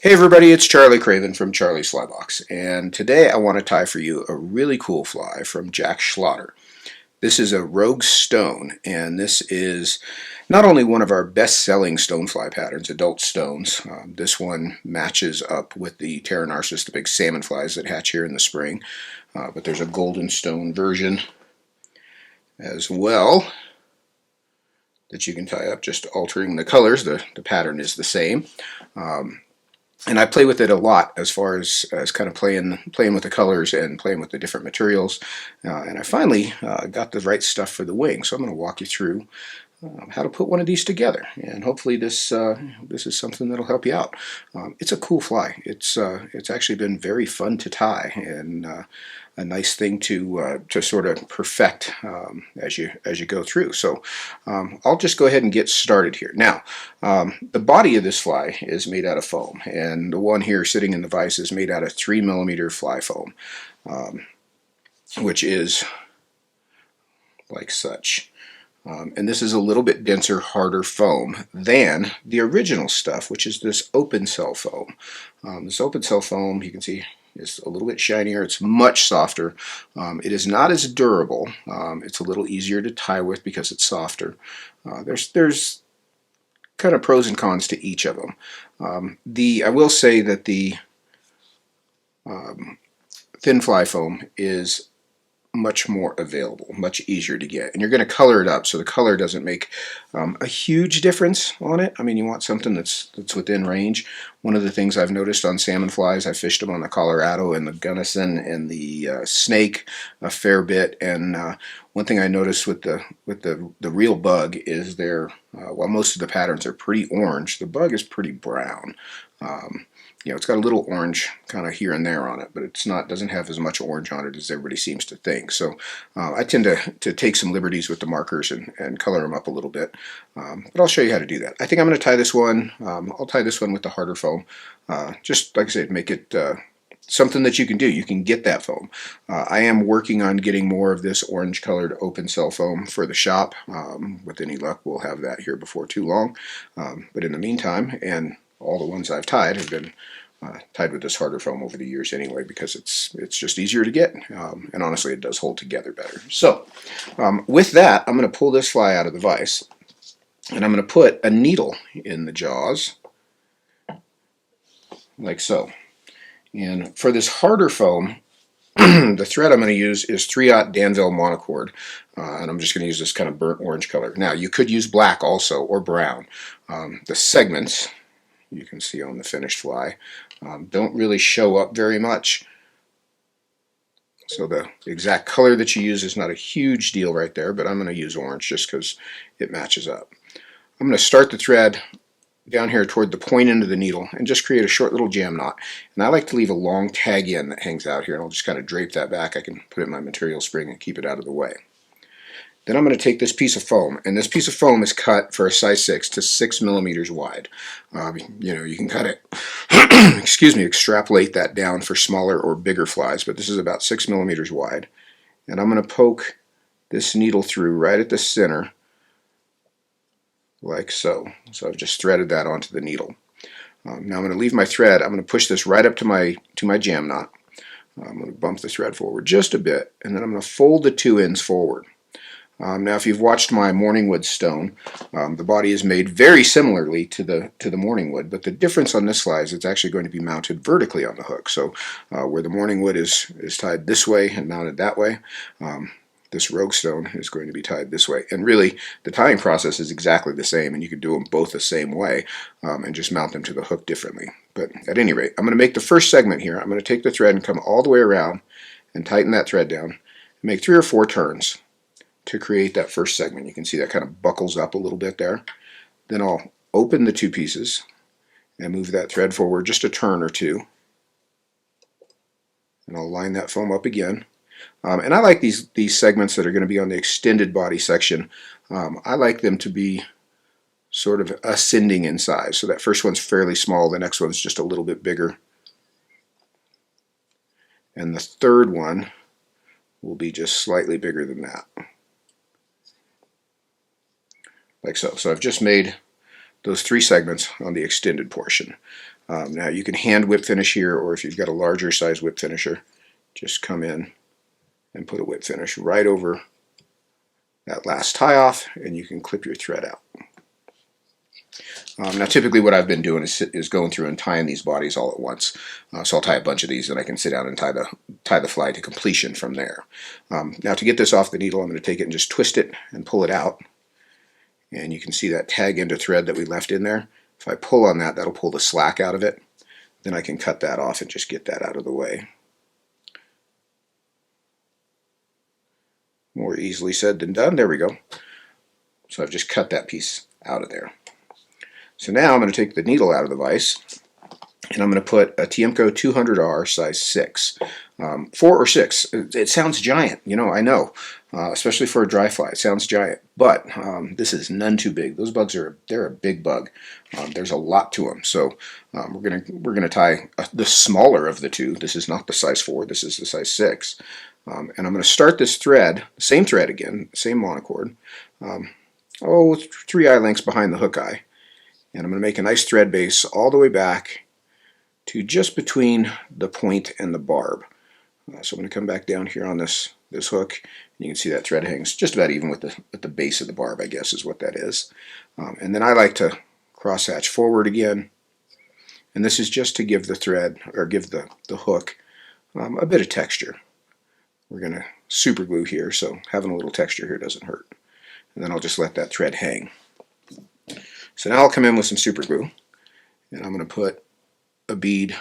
Hey everybody, it's Charlie Craven from Charlie's Fly Box, and today I want to tie for you a really cool fly from Jack Schlatter. This is a rogue stone, and this is not only one of our best-selling stonefly patterns, adult stones. This one matches up with the Terra Narcissus, the big salmon flies that hatch here in the spring, but there's a golden stone version as well that you can tie up, just altering the colors. The pattern is the same. And I play with it a lot as far as kind of playing with the colors and playing with the different materials. And I finally got the right stuff for the wing. So I'm going to walk you through how to put one of these together. And hopefully this is something that'll help you out. It's a cool fly. It's actually been very fun to tie and a nice thing to sort of perfect as you go through. So I'll just go ahead and get started here. Now, the body of this fly is made out of foam, and the one here sitting in the vise is made out of 3mm fly foam, which is like such. And this is a little bit denser, harder foam than the original stuff, which is this open cell foam. This open cell foam, you can see, is a little bit shinier. It's much softer. It is not as durable. It's a little easier to tie with because it's softer. There's kind of pros and cons to each of them. I will say that the thin fly foam is much more available, much easier to get, and you're going to color it up, so the color doesn't make a huge difference on it. I mean, you want something that's within range. One of the things I've noticed on salmon flies, I fished them on the Colorado and the Gunnison and the Snake a fair bit, and one thing I noticed with the real bug is while most of the patterns are pretty orange, the bug is pretty brown. It's got a little orange kind of here and there on it, but doesn't have as much orange on it as everybody seems to think. So I tend to take some liberties with the markers and color them up a little bit. But I'll show you how to do that. I think I'm going to tie this one. I'll tie this one with the harder foam. Just like I said, make it something that you can do. You can get that foam. I am working on getting more of this orange colored open cell foam for the shop. With any luck, we'll have that here before too long. But in the meantime, and all the ones I've tied have been tied with this harder foam over the years anyway, because it's just easier to get, and honestly it does hold together better. So with that, I'm going to pull this fly out of the vise, and I'm going to put a needle in the jaws like so. And for this harder foam, the thread I'm going to use is 3/0 Danville Monocord, and I'm just going to use this kind of burnt orange color. Now, you could use black also, or brown. The segments, you can see on the finished fly, don't really show up very much. So the exact color that you use is not a huge deal right there, but I'm going to use orange just because it matches up. I'm going to start the thread down here toward the point end of the needle and just create a short little jam knot. And I like to leave a long tag end that hangs out here, and I'll just kind of drape that back. I can put it in my material spring and keep it out of the way. Then I'm going to take this piece of foam, and this piece of foam is cut for a size 6 to 6mm wide. You can cut it, excuse me, extrapolate that down for smaller or bigger flies, but this is about 6mm wide. And I'm going to poke this needle through right at the center, like so. So I've just threaded that onto the needle. Now I'm going to leave my thread. I'm going to push this right up to my jam knot. I'm going to bump the thread forward just a bit, and then I'm going to fold the two ends forward. Now, if you've watched my morningwood stone, the body is made very similarly to the morningwood, but the difference on this fly is it's actually going to be mounted vertically on the hook. So where the morningwood is tied this way and mounted that way, this rogue stone is going to be tied this way. And really, the tying process is exactly the same, and you can do them both the same way and just mount them to the hook differently. But at any rate, I'm going to make the first segment here. I'm going to take the thread and come all the way around and tighten that thread down and make 3 or 4 turns to create that first segment. You can see that kind of buckles up a little bit there. Then I'll open the two pieces and move that thread forward just a turn or two. And I'll line that foam up again. And I like these segments that are going to be on the extended body section. I like them to be sort of ascending in size. So that first one's fairly small, the next one's just a little bit bigger. And the third one will be just slightly bigger than that. Like so. So I've just made those 3 segments on the extended portion. Now you can hand whip finish here, or if you've got a larger size whip finisher, just come in and put a whip finish right over that last tie off, and you can clip your thread out. Now typically what I've been doing is going through and tying these bodies all at once. So I'll tie a bunch of these and I can sit down and tie the fly to completion from there. Now to get this off the needle, I'm going to take it and just twist it and pull it out. And you can see that tag into thread that we left in there. If I pull on that, that'll pull the slack out of it. Then I can cut that off and just get that out of the way. More easily said than done. There we go. So I've just cut that piece out of there. So now I'm going to take the needle out of the vise, and I'm going to put a Tiemco 200R size 6. 4 or 6. It sounds giant, you know, I know. Especially for a dry fly, it sounds giant. But this is none too big. Those bugs they're a big bug. There's a lot to them. So we're gonna tie the smaller of the two. This is not the size 4. This is the size 6. And I'm going to start this thread, same thread again, same monocord. 3 eye lengths behind the hook eye. And I'm going to make a nice thread base all the way back to just between the point and the barb. So I'm going to come back down here on this hook. And you can see that thread hangs just about even with the base of the barb, I guess is what that is. And then I like to cross hatch forward again. And this is just to give the thread, or give the hook a bit of texture. We're going to super glue here, so having a little texture here doesn't hurt. And then I'll just let that thread hang. So now I'll come in with some super glue, and I'm going to put a bead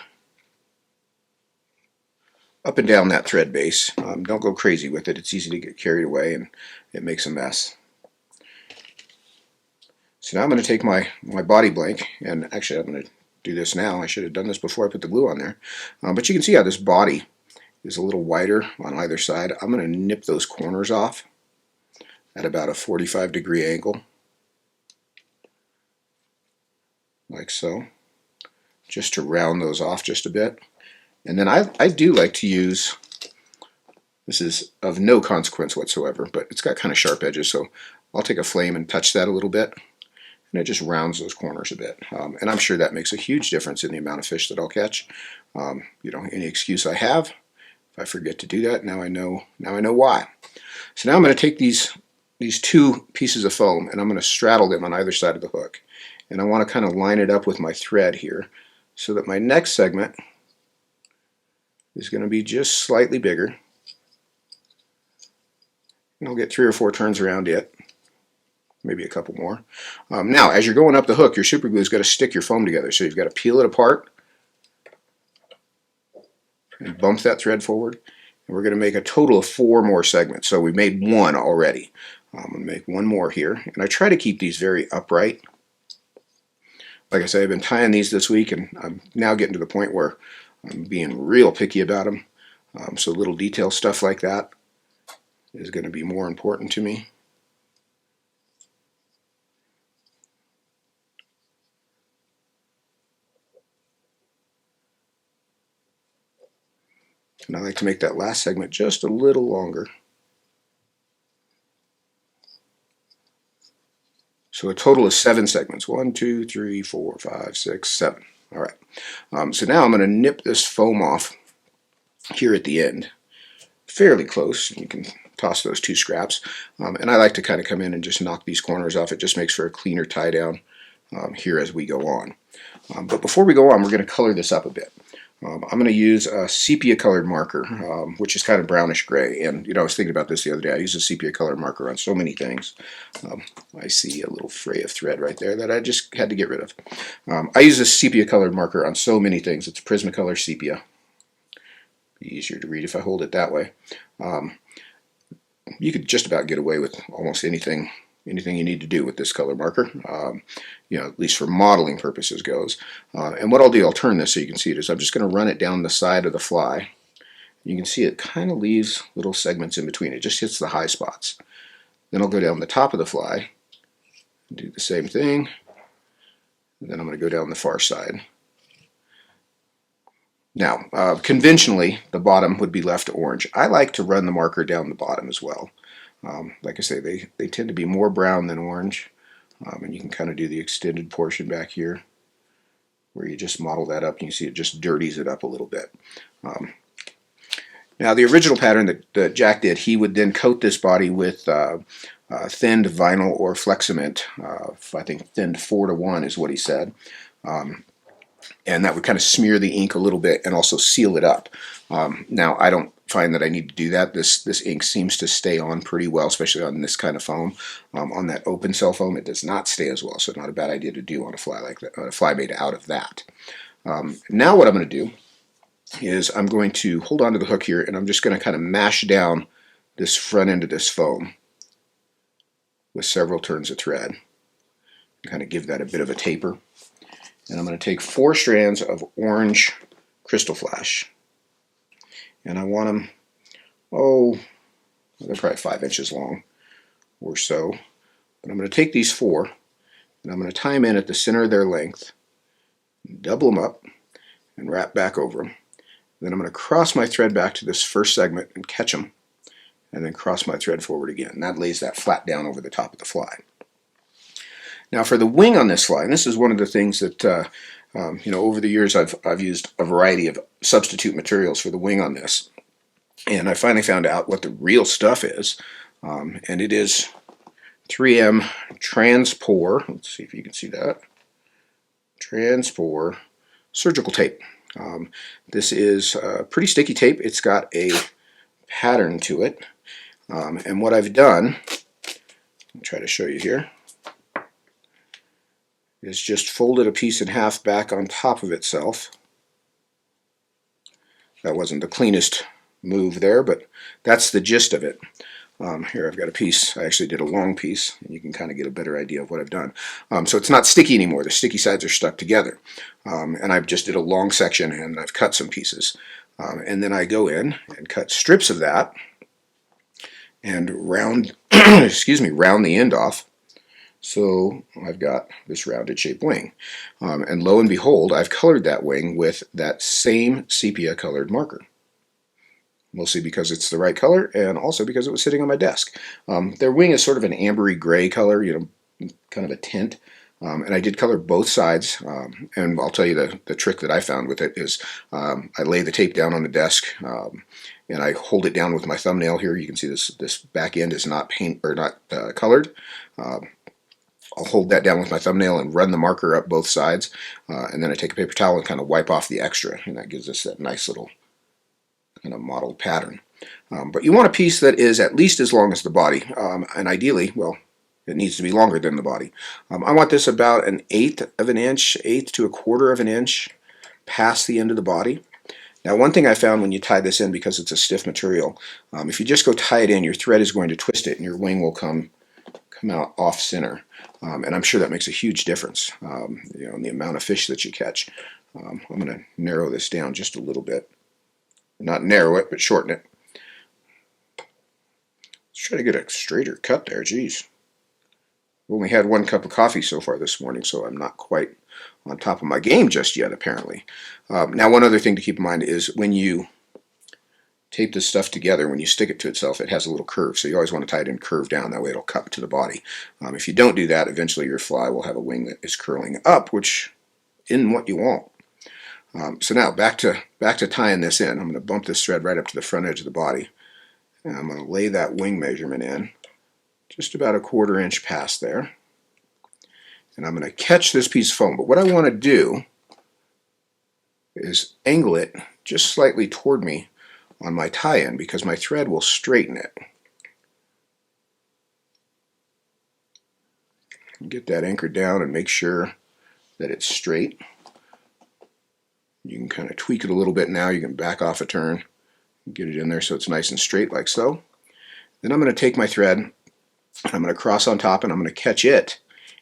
up and down that thread base. Don't go crazy with it. It's easy to get carried away and it makes a mess. So now I'm going to take my body blank, and actually I'm going to do this now. I should have done this before I put the glue on there. But you can see how this body is a little wider on either side. I'm going to nip those corners off at about a 45-degree angle. Like so, just to round those off just a bit. And then I do like to use, this is of no consequence whatsoever, but it's got kind of sharp edges, so I'll take a flame and touch that a little bit, and it just rounds those corners a bit. And I'm sure that makes a huge difference in the amount of fish that I'll catch. You know, any excuse I have, if I forget to do that, now I know why. So now I'm going to take these 2 pieces of foam, and I'm going to straddle them on either side of the hook. And I want to kind of line it up with my thread here so that my next segment is going to be just slightly bigger. And I'll get 3 or 4 turns around it, maybe a couple more. Now, as you're going up the hook, your super glue's got to stick your foam together, so you've got to peel it apart and bump that thread forward. And we're going to make a total of 4 more segments. So we made 1 already. I'm going to make 1 more here, and I try to keep these very upright. Like I say, I've been tying these this week, and I'm now getting to the point where I'm being real picky about them. So little detail stuff like that is going to be more important to me. And I like to make that last segment just a little longer. So a total of 7 segments. 1, 2, 3, 4, 5, 6, 7. All right. So now I'm going to nip this foam off here at the end, fairly close. You can toss those 2 scraps. And I like to kind of come in and just knock these corners off. It just makes for a cleaner tie down here as we go on. But before we go on, we're going to color this up a bit. I'm going to use a sepia colored marker, which is kind of brownish gray. And you know, I was thinking about this the other day. I use a sepia colored marker on so many things. I see a little fray of thread right there that I just had to get rid of. I use a sepia colored marker on so many things. It's Prismacolor sepia. Be easier to read if I hold it that way. You could just about get away with almost anything you need to do with this color marker, you know, at least for modeling purposes goes. And what I'll do, I'll turn this so you can see it, is I'm just going to run it down the side of the fly. You can see it kind of leaves little segments in between. It just hits the high spots. Then I'll go down the top of the fly and do the same thing. And then I'm going to go down the far side. Now, conventionally, the bottom would be left orange. I like to run the marker down the bottom as well. Like I say, they tend to be more brown than orange. And you can kind of do the extended portion back here where you just model that up and you see it just dirties it up a little bit. Now the original pattern that Jack did, he would then coat this body with thinned vinyl or Flexament. I think thinned 4:1 is what he said. And that would kind of smear the ink a little bit and also seal it up. Now I don't find that I need to do that. This ink seems to stay on pretty well, especially on this kind of foam. On that open cell foam, it does not stay as well, so not a bad idea to do on a fly like that, a fly made out of that. Now what I'm going to do is I'm going to hold on to the hook here, and I'm just going to kind of mash down this front end of this foam with several turns of thread, kind of give that a bit of a taper. And I'm going to take 4 strands of orange Krystal Flash, and I want them, they're probably 5 inches long or so. But I'm going to take these 4, and I'm going to tie them in at the center of their length, double them up, and wrap back over them. Then I'm going to cross my thread back to this first segment and catch them, and then cross my thread forward again. And that lays that flat down over the top of the fly. Now for the wing on this fly, and this is one of the things that over the years I've used a variety of substitute materials for the wing on this, and I finally found out what the real stuff is, and it is 3M Transpore. Let's see if you can see that. Transpore surgical tape. This is pretty sticky tape. It's got a pattern to it, and what I've done, I'll try to show you here, is just folded a piece in half back on top of itself. That wasn't the cleanest move there, but that's the gist of it. Here I've got a piece. I actually did a long piece, and you can kind of get a better idea of what I've done. So it's not sticky anymore. The sticky sides are stuck together. And I've just did a long section, and I've cut some pieces. And then I go in and cut strips of that and round, round the end off. So I've got this rounded shaped wing. And lo and behold, I've colored that wing with that same sepia colored marker. Mostly because it's the right color, and also because it was sitting on my desk. Their wing is sort of an ambery gray color, kind of a tint. And I did color both sides. And I'll tell you the trick that I found with it is I lay the tape down on the desk, and I hold it down with my thumbnail here. You can see this back end is not colored. I'll hold that down with my thumbnail and run the marker up both sides, and then I take a paper towel and kind of wipe off the extra, and that gives us that nice little kind of modeled pattern. But you want a piece that is at least as long as the body, and ideally, well, it needs to be longer than the body. I want this about 1/8 of an inch, 1/8 to 1/4 of an inch past the end of the body. Now one thing I found when you tie this in, because it's a stiff material, if you just go tie it in, your thread is going to twist it and your wing will come out off center. And I'm sure that makes a huge difference in the amount of fish that you catch. I'm going to narrow this down just a little bit. Not narrow it, but shorten it. Let's try to get a straighter cut there. Geez. I've only had 1 cup of coffee so far this morning, so I'm not quite on top of my game just yet, apparently. Now, one other thing to keep in mind is when you tape this stuff together, when you stick it to itself, it has a little curve, so you always want to tie it in curve down. That way it'll cut to the body. If you don't do that, eventually your fly will have a wing that is curling up, which isn't what you want. So now back to tying this in. I'm going to bump this thread right up to the front edge of the body, and I'm going to lay that wing measurement in just about 1/4 inch past there, and I'm going to catch this piece of foam. But what I want to do is angle it just slightly toward me on my tie-in, because my thread will straighten it. Get that anchored down and make sure that it's straight. You can kind of tweak it a little bit now. You can back off a turn, get it in there so it's nice and straight like so. Then I'm going to take my thread, and I'm going to cross on top, and I'm going to catch it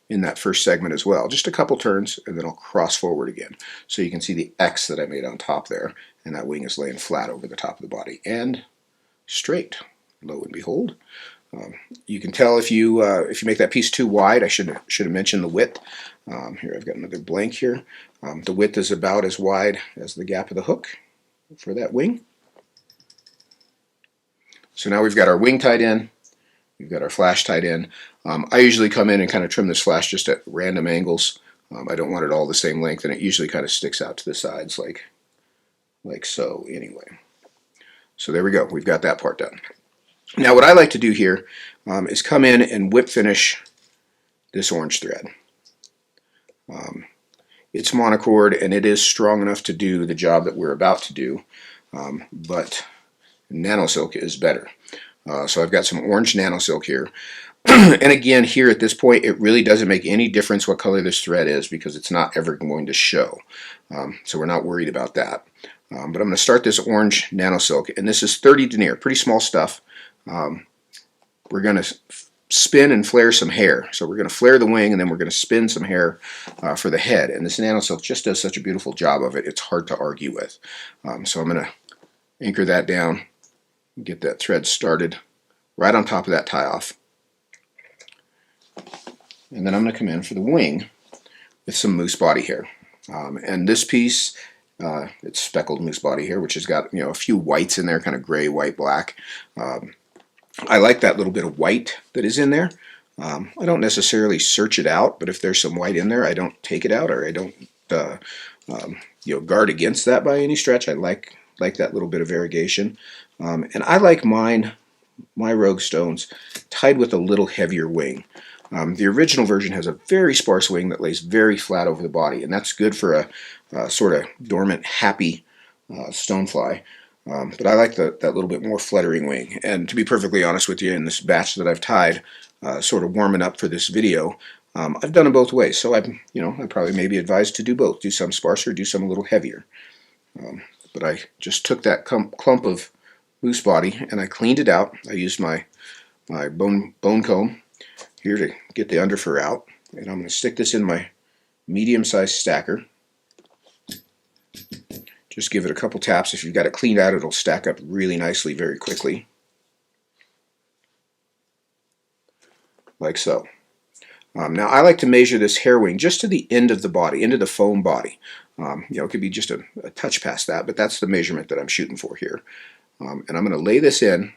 in that first segment as well. Just a couple turns, and then I'll cross forward again. So you can see the X that I made on top there, and that wing is laying flat over the top of the body and straight. Lo and behold. You can tell if you make that piece too wide. I should have mentioned the width. Here I've got another blank here. The width is about as wide as the gap of the hook for that wing. So now we've got our wing tied in. We've got our flash tied in. I usually come in and kind of trim this flash just at random angles. I don't want it all the same length, and it usually kind of sticks out to the sides like so anyway. So there we go. We've got that part done. Now what I like to do here is come in and whip finish this orange thread. It's Monocord, and it is strong enough to do the job that we're about to do, but Nanosilk is better. So I've got some orange Nanosilk here. And again, here at this point, it really doesn't make any difference what color this thread is because it's not ever going to show. So we're not worried about that. But I'm going to start this orange Nanosilk, and this is 30 Denier, pretty small stuff. We're going to spin and flare some hair. So we're going to flare the wing, and then we're going to spin some hair for the head. And this Nanosilk just does such a beautiful job of it, it's hard to argue with. So I'm going to anchor that down, get that thread started right on top of that tie-off. And then I'm going to come in for the wing with some moose body hair. And this piece, it's speckled moose body hair, which has got a few whites in there, kind of gray, white, black. I like that little bit of white that is in there. I don't necessarily search it out, but if there's some white in there, I don't take it out, or I don't guard against that by any stretch. I like that little bit of variegation. And I like my Rogue Stones tied with a little heavier wing. The original version has a very sparse wing that lays very flat over the body, and that's good for a sort of dormant, happy stonefly. But I like that little bit more fluttering wing. And to be perfectly honest with you, in this batch that I've tied, sort of warming up for this video, I've done it both ways. So I probably may be advised to do both. Do some sparser, do some a little heavier. But I just took that clump of moose body and I cleaned it out. I used my bone comb here to get the underfur out, and I'm going to stick this in my medium-sized stacker. Just give it a couple taps. If you've got it cleaned out, it'll stack up really nicely very quickly, like so. Now I like to measure this hair wing just to the end of the body, into the foam body. It could be just a touch past that, but that's the measurement that I'm shooting for here. And I'm going to lay this in,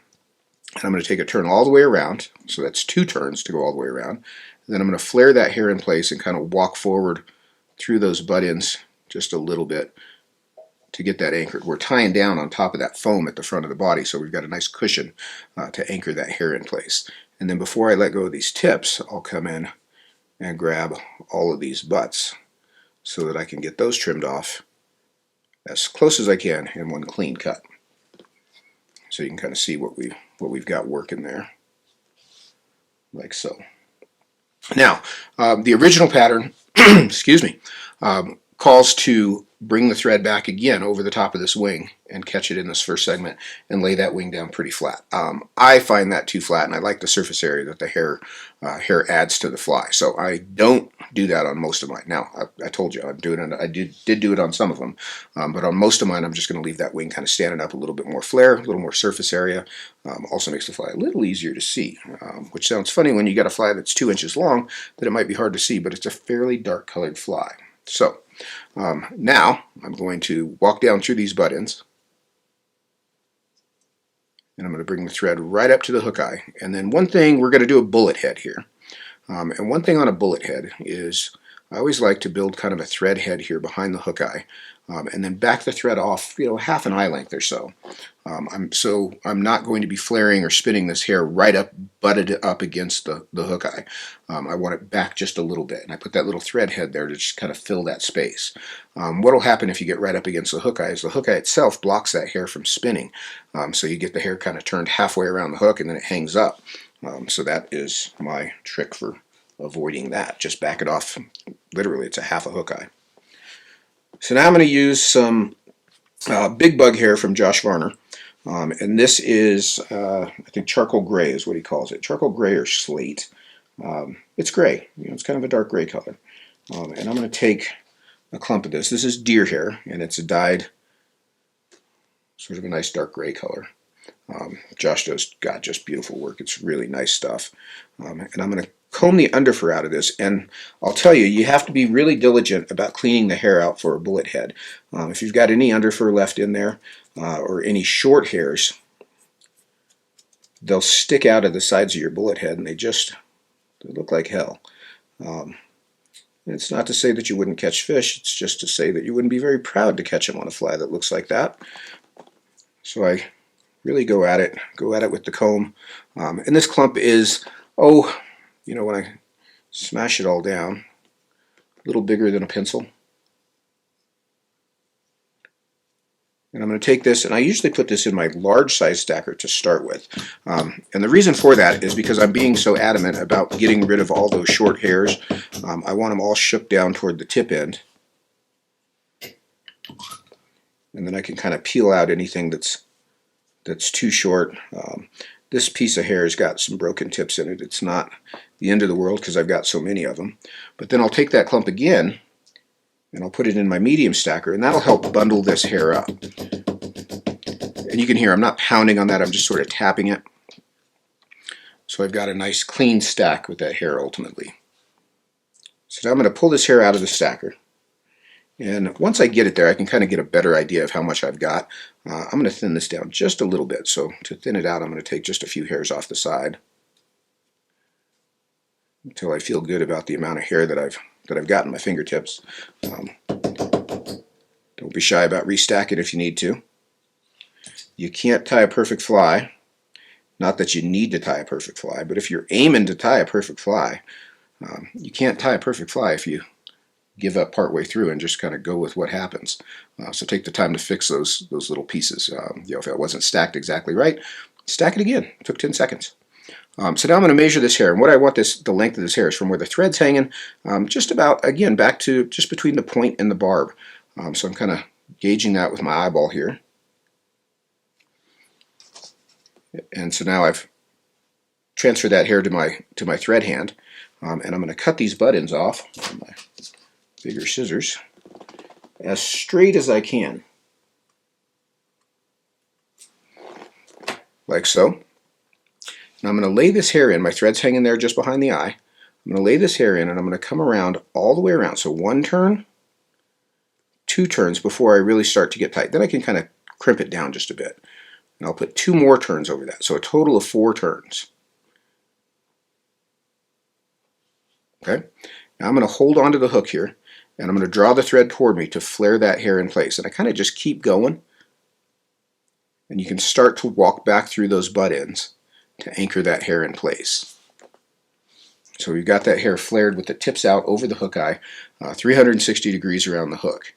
and I'm going to take a turn all the way around. So that's 2 turns to go all the way around. And then I'm going to flare that hair in place and kind of walk forward through those butt ends just a little bit to get that anchored. We're tying down on top of that foam at the front of the body, so we've got a nice cushion to anchor that hair in place. And then before I let go of these tips, I'll come in and grab all of these butts so that I can get those trimmed off as close as I can in one clean cut. So you can kind of see what we've got working there, like so. Now, the original pattern, excuse me, calls to bring the thread back again over the top of this wing and catch it in this first segment and lay that wing down pretty flat. I find that too flat, and I like the surface area that the hair adds to the fly. So I don't do that on most of mine. Now, I told you I'm doing it. I did do it on some of them, but on most of mine, I'm just going to leave that wing kind of standing up, a little bit more flare, a little more surface area. Also makes the fly a little easier to see, which sounds funny when you got a fly that's 2 inches long, that it might be hard to see, but it's a fairly dark colored fly. So now I'm going to walk down through these butt ends, and I'm going to bring the thread right up to the hook eye. And then one thing, we're going to do a bullet head here. And one thing on a bullet head is I always like to build kind of a thread head here behind the hook eye, and then back the thread off, half an eye length or so. I'm not going to be flaring or spinning this hair right up, butted up against the hook eye. I want it back just a little bit, and I put that little thread head there to just kind of fill that space. What will happen if you get right up against the hook eye is the hook eye itself blocks that hair from spinning, so you get the hair kind of turned halfway around the hook and then it hangs up. So that is my trick for avoiding that. Just back it off. Literally, it's a half a hook eye. So now I'm going to use some big bug hair from Josh Varner. And this is, I think, charcoal gray is what he calls it. Charcoal gray or slate. It's gray. It's kind of a dark gray color. And I'm going to take a clump of this. This is deer hair, and it's a dyed sort of a nice dark gray color. Josh does got just beautiful work. It's really nice stuff. And I'm going to comb the underfur out of this, and I'll tell you, you have to be really diligent about cleaning the hair out for a bullet head. If you've got any underfur left in there, or any short hairs, they'll stick out of the sides of your bullet head, and they look like hell. It's not to say that you wouldn't catch fish, it's just to say that you wouldn't be very proud to catch them on a fly that looks like that. So I really go at it with the comb. And this clump is, when I smash it all down, a little bigger than a pencil. And I'm going to take this, and I usually put this in my large size stacker to start with. And the reason for that is because I'm being so adamant about getting rid of all those short hairs. I want them all shook down toward the tip end. And then I can kind of peel out anything that's too short. This piece of hair has got some broken tips in it. It's not the end of the world because I've got so many of them. But then I'll take that clump again, and I'll put it in my medium stacker, and that'll help bundle this hair up. And you can hear I'm not pounding on that, I'm just sort of tapping it. So I've got a nice clean stack with that hair ultimately. So now I'm going to pull this hair out of the stacker. And once I get it there, I can kind of get a better idea of how much I've got. I'm going to thin this down just a little bit. So to thin it out, I'm going to take just a few hairs off the side until I feel good about the amount of hair that I've got in my fingertips. Don't be shy about restacking if you need to. You can't tie a perfect fly. Not that you need to tie a perfect fly, but if you're aiming to tie a perfect fly, you can't tie a perfect fly if you give up partway through and just kind of go with what happens. So take the time to fix those little pieces. If it wasn't stacked exactly right, stack it again. It took 10 seconds. So now I'm going to measure this hair, and what I want the length of this hair is from where the thread's hanging, just about, again, back to just between the point and the barb. So I'm kind of gauging that with my eyeball here. And so now I've transferred that hair to my thread hand, and I'm going to cut these butt ends off with my bigger scissors as straight as I can, like so. And I'm going to lay this hair in. My thread's hanging there just behind the eye. I'm going to lay this hair in, and I'm going to come around all the way around. So one turn, two turns before I really start to get tight. Then I can kind of crimp it down just a bit. And I'll put two more turns over that. So a total of 4 turns. Okay. Now I'm going to hold onto the hook here, and I'm going to draw the thread toward me to flare that hair in place. And I kind of just keep going. And you can start to walk back through those butt ends to anchor that hair in place. So we've got that hair flared with the tips out over the hook eye, 360 degrees around the hook.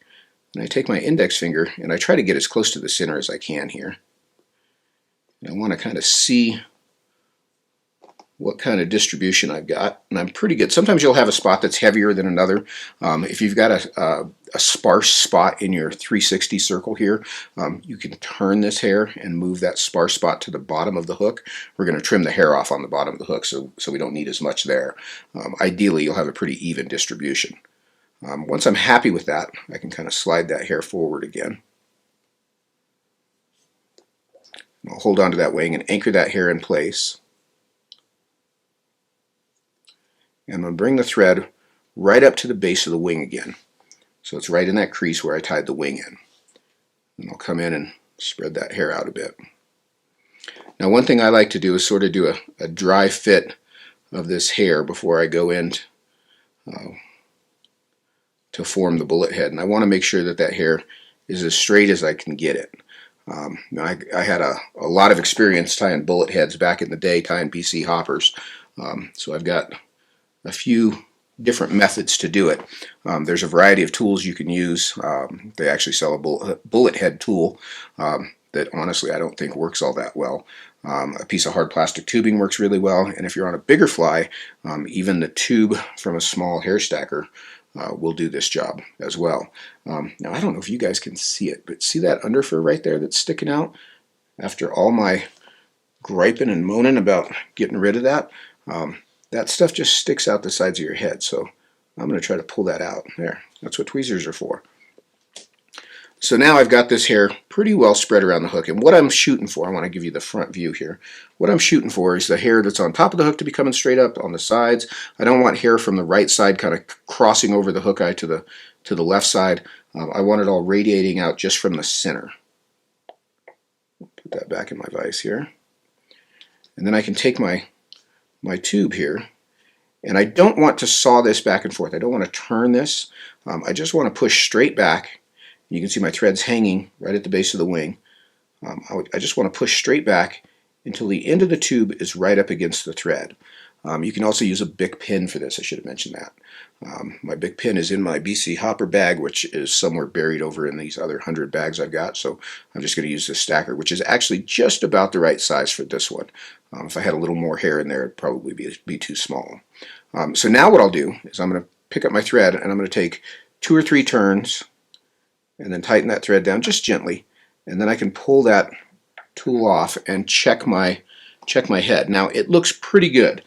And I take my index finger and I try to get as close to the center as I can here. And I want to kind of see what kind of distribution I've got, and I'm pretty good. Sometimes you'll have a spot that's heavier than another. If you've got a sparse spot in your 360 circle here, you can turn this hair and move that sparse spot to the bottom of the hook. We're going to trim the hair off on the bottom of the hook, so we don't need as much there. Ideally, you'll have a pretty even distribution. Once I'm happy with that, I can kind of slide that hair forward again. I'll hold on to that wing and anchor that hair in place. And I'm going to bring the thread right up to the base of the wing again. So it's right in that crease where I tied the wing in. And I'll come in and spread that hair out a bit. Now one thing I like to do is sort of do a dry fit of this hair before I go in to form the bullet head. And I want to make sure that that hair is as straight as I can get it. I had a lot of experience tying bullet heads back in the day, tying PC hoppers. So I've got a few different methods to do it. There's a variety of tools you can use. They actually sell a bullet head tool that honestly I don't think works all that well. A piece of hard plastic tubing works really well, and if you're on a bigger fly, even the tube from a small hair stacker will do this job as well. Now I don't know if you guys can see it, but see that underfur right there that's sticking out? After all my griping and moaning about getting rid of that, that stuff just sticks out the sides of your head, so I'm going to try to pull that out. There, that's what tweezers are for. So now I've got this hair pretty well spread around the hook, and what I'm shooting for, I want to give you the front view here. What I'm shooting for is the hair that's on top of the hook to be coming straight up on the sides. I don't want hair from the right side kind of crossing over the hook eye to the left side. I want it all radiating out just from the center. Put that back in my vise here. And then I can take my tube here, and I don't want to saw this back and forth. I don't want to turn this. I just want to push straight back. You can see my threads hanging right at the base of the wing. I just want to push straight back until the end of the tube is right up against the thread. You can also use a Bic pin for this. I should have mentioned that. My Bic pin is in my BC Hopper bag, which is somewhere buried over in these other 100 bags I've got. So I'm just going to use this stacker, which is actually just about the right size for this one. If I had a little more hair in there, it'd probably be too small. So now what I'll do is I'm going to pick up my thread, and I'm going to take 2 or 3 turns and then tighten that thread down just gently, and then I can pull that tool off and check my head. Now it looks pretty good.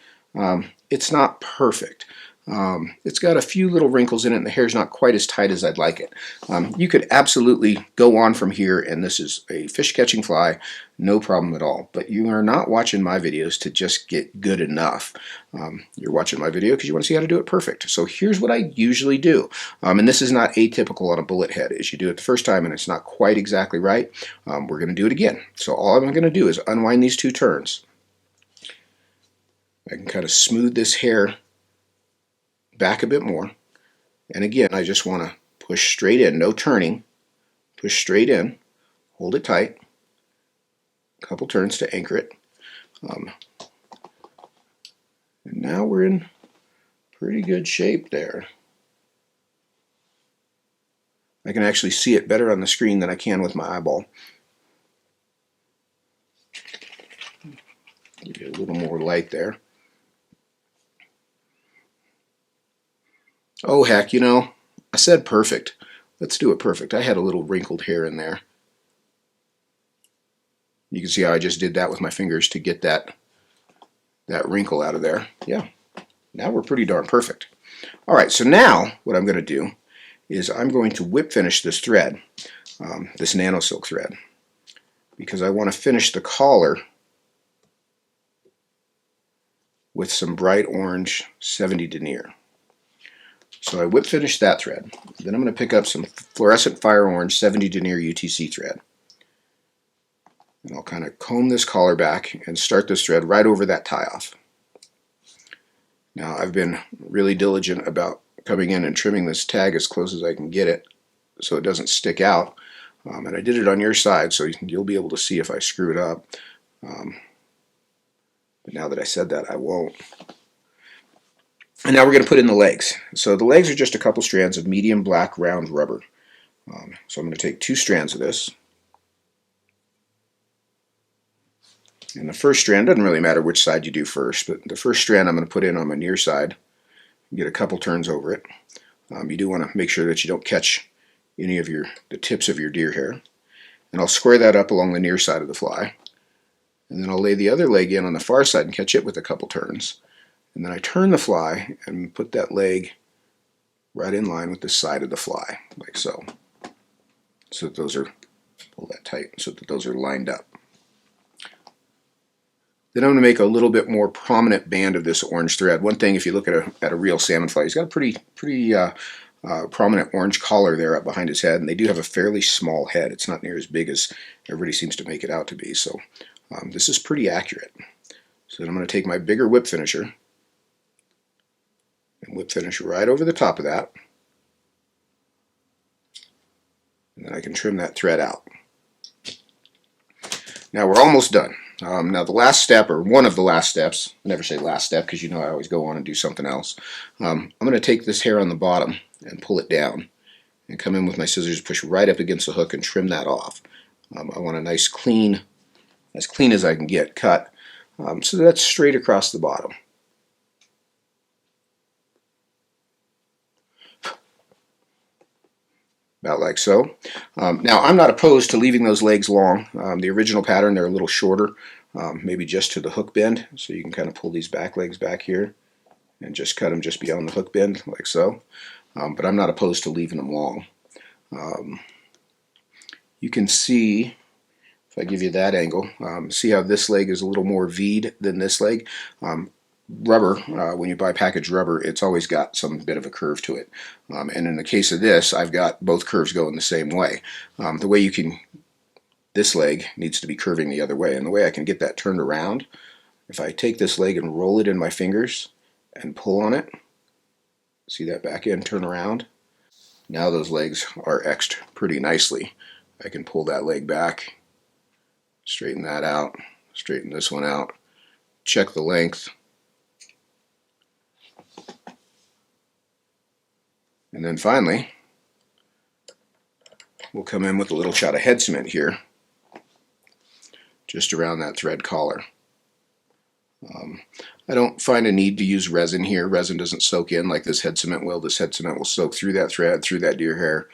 It's not perfect. It's got a few little wrinkles in it, and the hair's not quite as tight as I'd like it. You could absolutely go on from here, and this is a fish catching fly, no problem at all. But you are not watching my videos to just get good enough. You're watching my video because you want to see how to do it perfect. So here's what I usually do, and this is not atypical on a bullet head. Is you do it the first time and it's not quite exactly right, we're going to do it again. So all I'm going to do is unwind these 2 turns. I can kind of smooth this hair back a bit more, and again I just want to push straight in, no turning, push straight in, hold it tight, a couple turns to anchor it, and now we're in pretty good shape there. I can actually see it better on the screen than I can with my eyeball. Give it a little more light there. Oh heck, you know, I said perfect. Let's do it perfect. I had a little wrinkled hair in there. You can see how I just did that with my fingers to get that wrinkle out of there. Yeah, now we're pretty darn perfect. All right, so now what I'm going to do is I'm going to whip finish this thread, this Nanosilk thread, because I want to finish the collar with some bright orange 70 Denier. So I whip finish that thread. Then I'm going to pick up some fluorescent fire orange 70 Denier UTC thread. And I'll kind of comb this collar back and start this thread right over that tie-off. Now I've been really diligent about coming in and trimming this tag as close as I can get it so it doesn't stick out. And I did it on your side so you'll be able to see if I screw it up. But now that I said that, I won't. And now we're going to put in the legs. So the legs are just a couple strands of medium black round rubber. So I'm going to take 2 strands of this. And the first strand, doesn't really matter which side you do first, but the first strand I'm going to put in on my near side. Get a couple turns over it. You do want to make sure that you don't catch any of the tips of your deer hair. And I'll square that up along the near side of the fly. And then I'll lay the other leg in on the far side and catch it with a couple turns. And then I turn the fly and put that leg right in line with the side of the fly, like so. So that those are, pull that tight, so that those are lined up. Then I'm going to make a little bit more prominent band of this orange thread. One thing, if you look at a real salmonfly, he's got a pretty prominent orange collar there up behind his head, and they do have a fairly small head. It's not near as big as everybody seems to make it out to be. So this is pretty accurate. So then I'm going to take my bigger whip finisher and whip finish right over the top of that. And then I can trim that thread out. Now we're almost done. Now the last step, or one of the last steps, I never say last step because you know I always go on and do something else. I'm going to take this hair on the bottom and pull it down and come in with my scissors, push right up against the hook and trim that off. I want a nice clean, as clean as I can get, cut. So that's straight across the bottom. About like so. Now I'm not opposed to leaving those legs long. The original pattern, they're a little shorter, maybe just to the hook bend, so you can kind of pull these back legs back here and just cut them just beyond the hook bend like so. But I'm not opposed to leaving them long. You can see, if I give you that angle, see how this leg is a little more V'd than this leg. Rubber, when you buy packaged rubber, it's always got some bit of a curve to it. And in the case of this, I've got both curves going the same way. The way you can, this leg needs to be curving the other way. And the way I can get that turned around If I take this leg and roll it in my fingers and pull on it, see that back end turn around? Now those legs are X'd pretty nicely. I can pull that leg back, straighten that out, straighten this one out, check the length, and then finally we'll come in with a little shot of head cement here, just around that thread collar. I don't find a need to use resin here. Resin doesn't soak in like this head cement will. This head cement will soak through that thread, through that deer hair,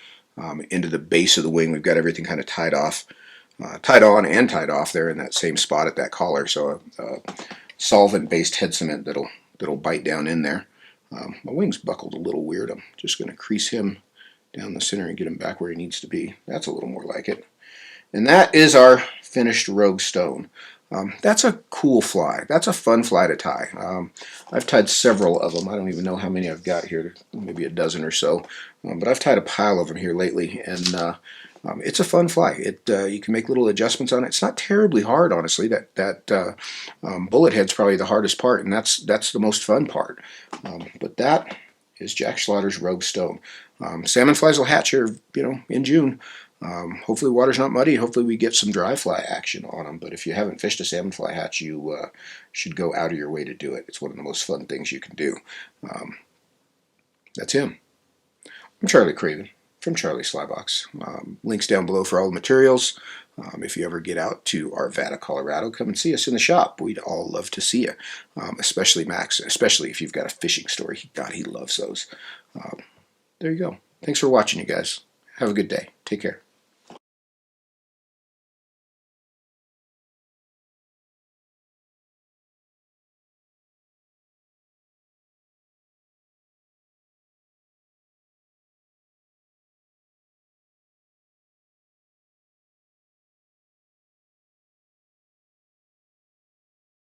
into the base of the wing. We've got everything kind of tied off, tied on and tied off there in that same spot at that collar. So a solvent-based head cement that'll bite down in there. My wing's buckled a little weird. I'm just going to crease him down the center and get him back where he needs to be. That's a little more like it. And that is our finished rogue stone. That's a cool fly. That's a fun fly to tie. I've tied several of them. I don't even know how many I've got here, maybe a dozen or so. But I've tied a pile of them here lately, and it's a fun fly. You can make little adjustments on it. It's not terribly hard, honestly. That bullet head's probably the hardest part, and that's the most fun part. But that is Jack Slaughter's rogue stone. Salmon flies will hatch here, in June. Hopefully the water's not muddy. Hopefully we get some dry fly action on them. But if you haven't fished a salmon fly hatch, you should go out of your way to do it. It's one of the most fun things you can do. That's him. I'm Charlie Craven from Charlie's Slybox. Links down below for all the materials. If you ever get out to Arvada, Colorado, come and see us in the shop. We'd all love to see you, especially Max, especially if you've got a fishing story. God, he loves those. There you go. Thanks for watching, you guys. Have a good day. Take care.